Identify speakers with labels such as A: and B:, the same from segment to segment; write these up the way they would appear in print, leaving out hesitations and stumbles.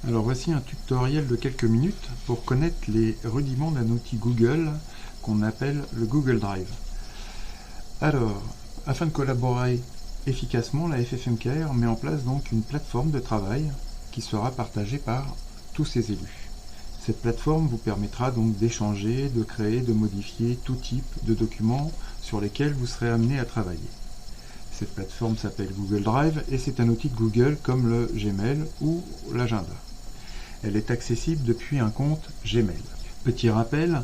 A: Alors voici un tutoriel de quelques minutes pour connaître les rudiments d'un outil Google qu'on appelle le Google Drive. Alors, afin de collaborer efficacement, la FFMKR met en place donc une plateforme de travail qui sera partagée par tous ses élus. Cette plateforme vous permettra donc d'échanger, de créer, de modifier tout type de documents sur lesquels vous serez amené à travailler. Cette plateforme s'appelle Google Drive et c'est un outil de Google comme le Gmail ou l'agenda. Elle est accessible depuis un compte Gmail. Petit rappel,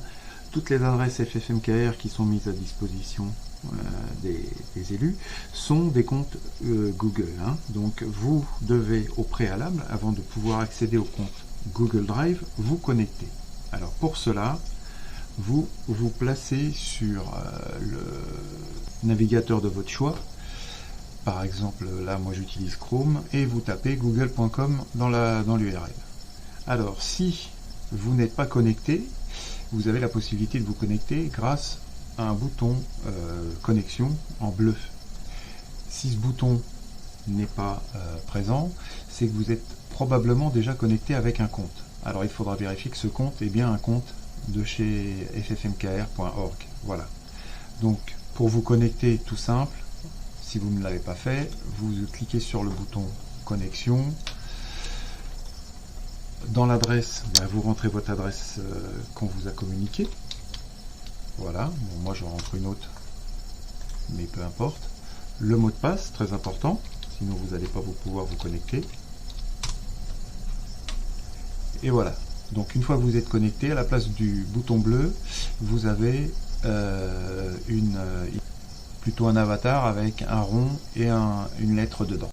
A: toutes les adresses FFMKR qui sont mises à disposition des élus sont des comptes Google. Donc vous devez au préalable, avant de pouvoir accéder au compte Google Drive, vous connecter. Alors pour cela, vous vous placez sur le navigateur de votre choix. Par exemple, là moi j'utilise Chrome et vous tapez google.com dans l'URL. Alors si vous n'êtes pas connecté, vous avez la possibilité de vous connecter grâce à un bouton connexion en bleu. Si ce bouton n'est pas présent, c'est que vous êtes probablement déjà connecté avec un compte. Alors il faudra vérifier que ce compte est bien un compte de chez ffmkr.org. Voilà. Donc pour vous connecter, tout simple, si vous ne l'avez pas fait, vous cliquez sur le bouton connexion. Dans l'adresse, vous rentrez votre adresse qu'on vous a communiquée. Voilà, bon, moi je rentre une autre, mais peu importe. Le mot de passe, très important, sinon vous n'allez pas pouvoir vous connecter. Et voilà, donc une fois que vous êtes connecté, à la place du bouton bleu, vous avez plutôt un avatar avec un rond et une lettre dedans.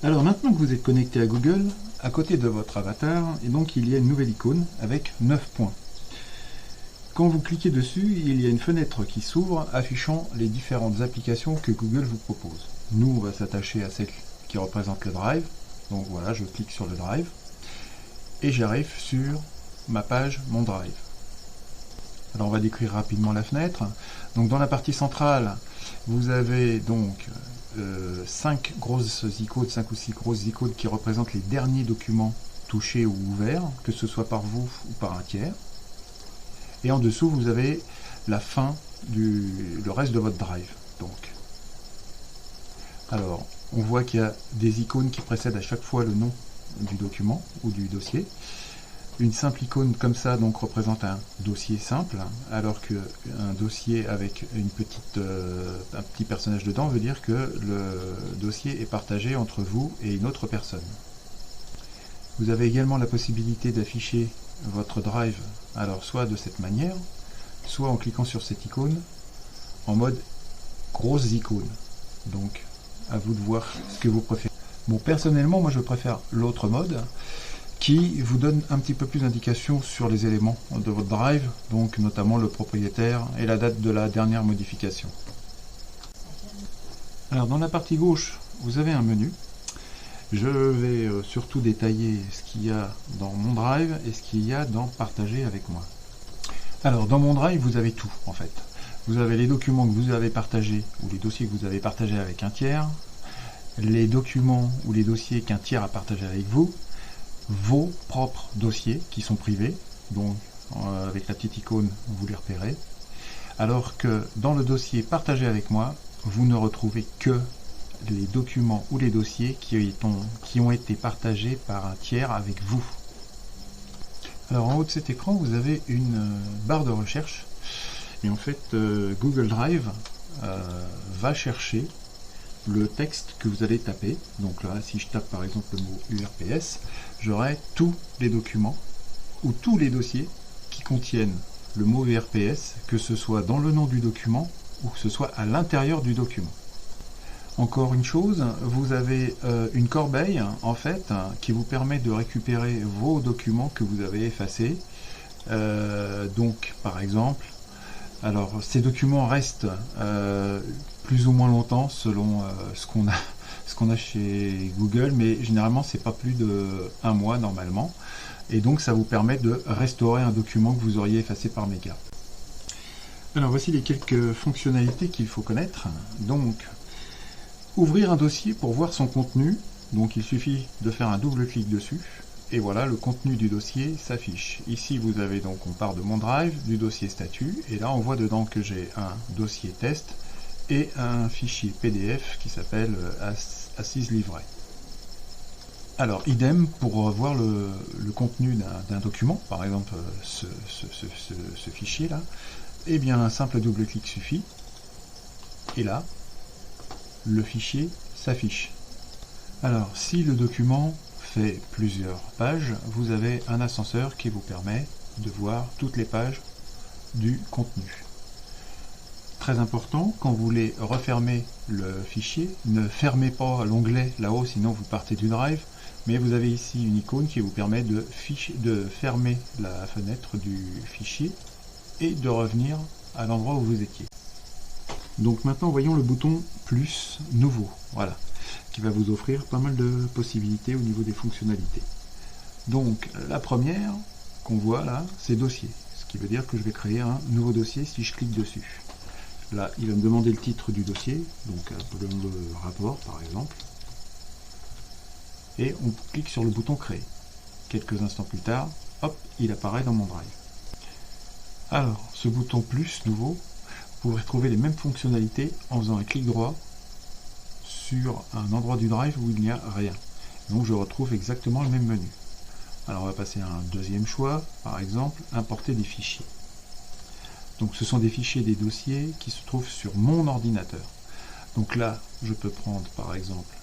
A: Alors maintenant que vous êtes connecté à Google, à côté de votre avatar, et donc il y a une nouvelle icône avec 9 points. Quand vous cliquez dessus, il y a une fenêtre qui s'ouvre affichant les différentes applications que Google vous propose. Nous, on va s'attacher à celle qui représente le Drive. Donc voilà, je clique sur le Drive et j'arrive sur ma page Mon Drive. Alors on va décrire rapidement la fenêtre. Donc dans la partie centrale, vous avez donc 5 grosses icônes, 5 ou 6 grosses icônes qui représentent les derniers documents touchés ou ouverts, que ce soit par vous ou par un tiers. Et en dessous, vous avez la fin le reste de votre drive. Donc, alors, on voit qu'il y a des icônes qui précèdent à chaque fois le nom du document ou du dossier. Une simple icône comme ça donc représente un dossier simple, alors qu'un dossier avec un petit personnage dedans veut dire que le dossier est partagé entre vous et une autre personne. Vous avez également la possibilité d'afficher votre drive, alors soit de cette manière, soit en cliquant sur cette icône en mode grosse icône. Donc à vous de voir ce que vous préférez. Bon, personnellement, moi je préfère l'autre mode qui vous donne un petit peu plus d'indications sur les éléments de votre drive, donc notamment le propriétaire et la date de la dernière modification. Alors dans la partie gauche, vous avez un menu. Je vais surtout détailler ce qu'il y a dans mon drive et ce qu'il y a dans partager avec moi. Alors dans mon drive, vous avez tout en fait. Vous avez les documents que vous avez partagés ou les dossiers que vous avez partagés avec un tiers, les documents ou les dossiers qu'un tiers a partagés avec vous, vos propres dossiers qui sont privés, donc avec la petite icône vous les repérez, alors que dans le dossier partagé avec moi, vous ne retrouvez que les documents ou les dossiers qui ont été partagés par un tiers avec vous. Alors en haut de cet écran, vous avez une barre de recherche et en fait Google Drive va chercher le texte que vous allez taper. Donc là, si je tape par exemple le mot URPS, j'aurai tous les documents ou tous les dossiers qui contiennent le mot URPS, que ce soit dans le nom du document ou que ce soit à l'intérieur du document. Encore une chose, vous avez une corbeille en fait qui vous permet de récupérer vos documents que vous avez effacés. Donc par exemple, alors ces documents restent plus ou moins longtemps selon ce qu'on a chez Google, mais généralement c'est pas plus de 1 mois normalement. Et donc ça vous permet de restaurer un document que vous auriez effacé par mégarde. Alors voici les quelques fonctionnalités qu'il faut connaître. Donc ouvrir un dossier pour voir son contenu, donc il suffit de faire un double clic dessus et voilà, le contenu du dossier s'affiche. Ici, vous avez donc, on part de mon drive, du dossier statut, et là, on voit dedans que j'ai un dossier test et un fichier PDF qui s'appelle Assise livrée. Alors, idem pour voir le contenu d'un document, par exemple ce fichier-là, eh bien, un simple double-clic suffit, et là, le fichier s'affiche. Alors, si le document fait plusieurs pages, vous avez un ascenseur qui vous permet de voir toutes les pages du contenu. Très important, quand vous voulez refermer le fichier, ne fermez pas l'onglet là-haut, sinon vous partez du drive, mais vous avez ici une icône qui vous permet de fermer la fenêtre du fichier et de revenir à l'endroit où vous étiez. Donc maintenant, voyons le bouton plus nouveau, voilà, qui va vous offrir pas mal de possibilités au niveau des fonctionnalités. Donc la première qu'on voit là, c'est dossier, ce qui veut dire que je vais créer un nouveau dossier si je clique dessus. Là, il va me demander le titre du dossier, donc le rapport par exemple, et on clique sur le bouton créer. Quelques instants plus tard, hop, il apparaît dans mon drive. Alors, ce bouton plus nouveau, vous pouvez retrouver les mêmes fonctionnalités en faisant un clic droit sur un endroit du drive où il n'y a rien. Donc je retrouve exactement le même menu. Alors on va passer à un deuxième choix, par exemple, importer des fichiers. Donc ce sont des fichiers, des dossiers qui se trouvent sur mon ordinateur. Donc là, je peux prendre par exemple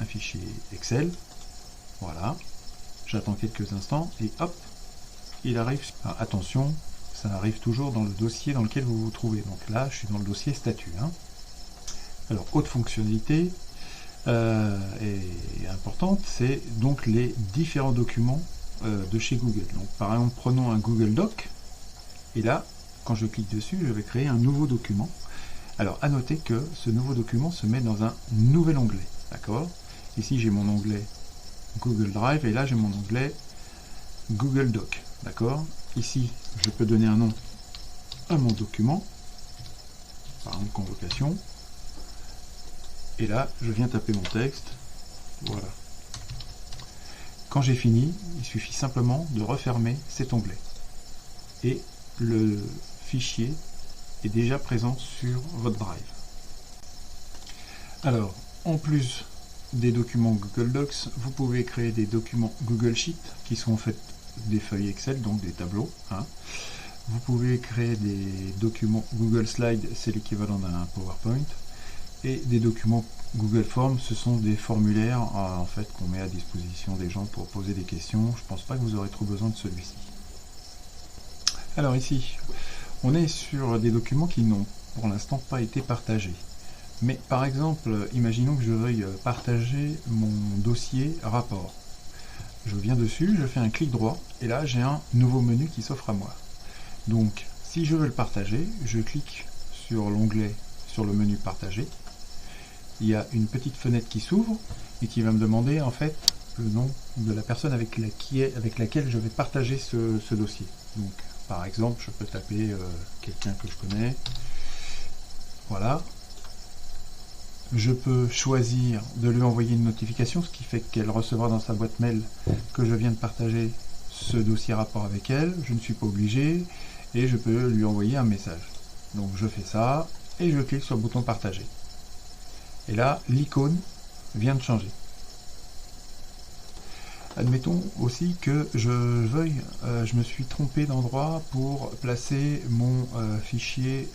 A: un fichier Excel, voilà, j'attends quelques instants et hop, il arrive. Alors, attention, ça arrive toujours dans le dossier dans lequel vous vous trouvez. Donc là, je suis dans le dossier statut. Alors, autre fonctionnalité et importante, c'est donc les différents documents de chez Google. Donc, par exemple, prenons un Google Doc, et là, quand je clique dessus, je vais créer un nouveau document. Alors, à noter que ce nouveau document se met dans un nouvel onglet, d'accord? Ici, j'ai mon onglet Google Drive, et là, j'ai mon onglet Google Doc, d'accord? Ici, je peux donner un nom à mon document, par exemple convocation, et là, je viens taper mon texte, voilà. Quand j'ai fini, il suffit simplement de refermer cet onglet, et le fichier est déjà présent sur votre drive. Alors, en plus des documents Google Docs, vous pouvez créer des documents Google Sheets, qui sont en fait des feuilles Excel, donc des tableaux. Vous pouvez créer des documents Google Slides, c'est l'équivalent d'un PowerPoint, et des documents Google Forms, ce sont des formulaires en fait qu'on met à disposition des gens pour poser des questions. Je pense pas que vous aurez trop besoin de celui-ci. Alors ici, on est sur des documents qui n'ont pour l'instant pas été partagés. Mais par exemple, imaginons que je veuille partager mon dossier rapport. Je viens dessus, je fais un clic droit, et là j'ai un nouveau menu qui s'offre à moi. Donc, si je veux le partager, je clique sur l'onglet, sur le menu partager. Il y a une petite fenêtre qui s'ouvre et qui va me demander en fait le nom de la personne avec laquelle je vais partager ce dossier. Donc, par exemple, je peux taper quelqu'un que je connais. Voilà. Je peux choisir de lui envoyer une notification, ce qui fait qu'elle recevra dans sa boîte mail que je viens de partager ce dossier rapport avec elle. Je ne suis pas obligé et je peux lui envoyer un message. Donc je fais ça et je clique sur le bouton partager. Et là, l'icône vient de changer. Admettons aussi que je me suis trompé d'endroit pour placer mon fichier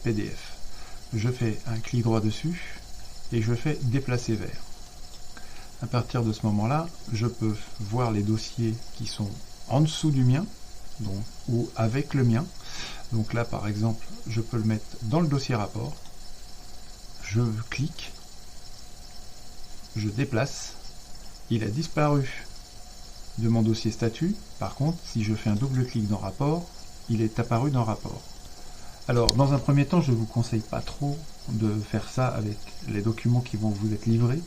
A: PDF. Je fais un clic droit dessus et je fais déplacer vers. À partir de ce moment-là, je peux voir les dossiers qui sont en dessous du mien, donc, ou avec le mien. Donc là, par exemple, je peux le mettre dans le dossier rapport. Je clique, je déplace, il a disparu de mon dossier statut. Par contre, si je fais un double clic dans rapport, il est apparu dans rapport. Alors, dans un premier temps, je ne vous conseille pas trop de faire ça avec les documents qui vont vous être livrés,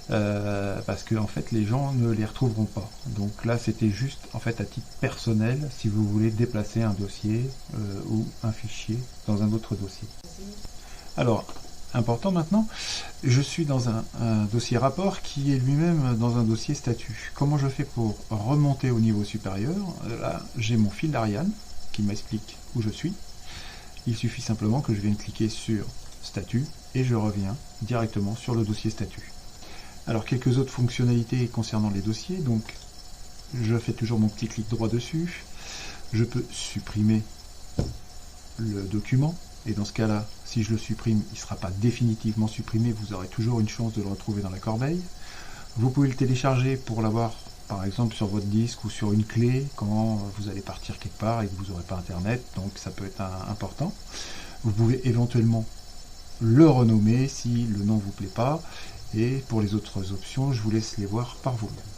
A: parce que en fait, les gens ne les retrouveront pas. Donc là, c'était juste en fait à titre personnel, si vous voulez déplacer un dossier ou un fichier dans un autre dossier. Alors, important maintenant, je suis dans un dossier rapport qui est lui-même dans un dossier statut. Comment je fais pour remonter au niveau supérieur? Là, j'ai mon fil d'Ariane qui m'explique où je suis. Il suffit simplement que je vienne cliquer sur statut et je reviens directement sur le dossier statut. Alors, quelques autres fonctionnalités concernant les dossiers. Donc, je fais toujours mon petit clic droit dessus. Je peux supprimer le document. Et dans ce cas-là, si je le supprime, il ne sera pas définitivement supprimé, vous aurez toujours une chance de le retrouver dans la corbeille. Vous pouvez le télécharger pour l'avoir, par exemple, sur votre disque ou sur une clé quand vous allez partir quelque part et que vous n'aurez pas Internet, donc ça peut être important. Vous pouvez éventuellement le renommer si le nom ne vous plaît pas, et pour les autres options, je vous laisse les voir par vous-même.